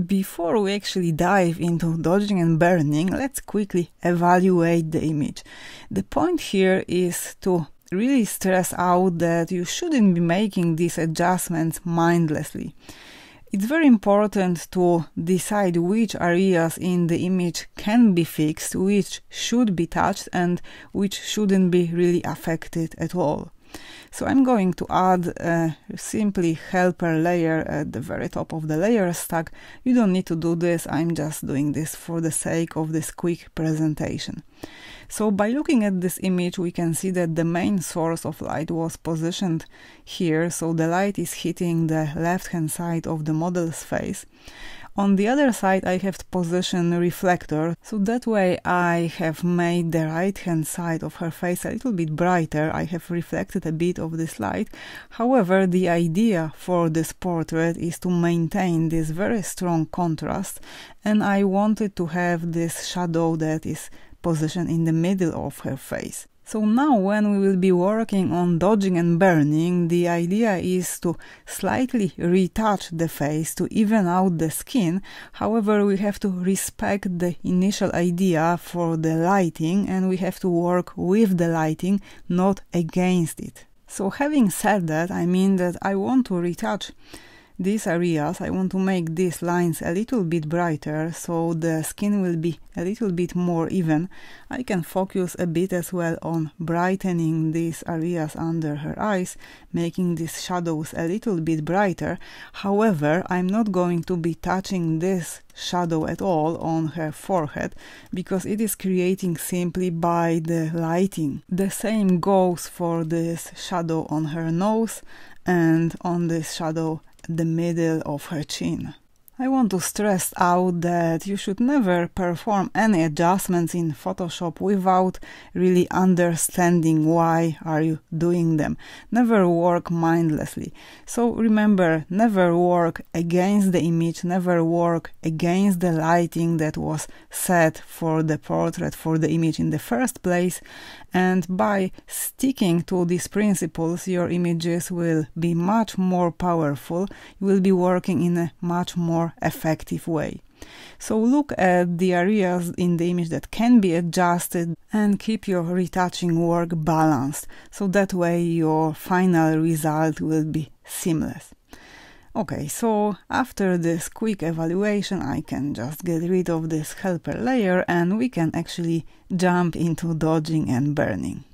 Before we actually dive into dodging and burning, let's quickly evaluate the image. The point here is to really stress out that you shouldn't be making these adjustments mindlessly. It's very important to decide which areas in the image can be fixed, which should be touched, and which shouldn't be really affected at all. So I'm going to add a simply helper layer at the very top of the layer stack. You don't need to do this, I'm just doing this for the sake of this quick presentation. So by looking at this image, we can see that the main source of light was positioned here, so the light is hitting the left hand side of the model's face. On the other side I have positioned a reflector, so that way I have made the right hand side of her face a little bit brighter. I have reflected a bit of this light. However, the idea for this portrait is to maintain this very strong contrast, and I wanted to have this shadow that is positioned in the middle of her face. So now when we will be working on dodging and burning, the idea is to slightly retouch the face to even out the skin. However, we have to respect the initial idea for the lighting, and we have to work with the lighting, not against it. So having said that, I mean that I want to retouch these areas. I want to make these lines a little bit brighter, so the skin will be a little bit more even. I can focus a bit as well on brightening these areas under her eyes, making these shadows a little bit brighter. However, I'm not going to be touching this shadow at all on her forehead, because it is creating simply by the lighting. The same goes for this shadow on her nose and on this shadow the middle of her chin. I want to stress out that you should never perform any adjustments in Photoshop without really understanding why are you doing them. Never work mindlessly. So remember, never work against the image, never work against the lighting that was set for the portrait, for the image in the first place. And by sticking to these principles, your images will be much more powerful. You will be working in a much more effective way. So look at the areas in the image that can be adjusted and keep your retouching work balanced, so that way your final result will be seamless. Okay, so after this quick evaluation, I can just get rid of this helper layer and we can actually jump into dodging and burning.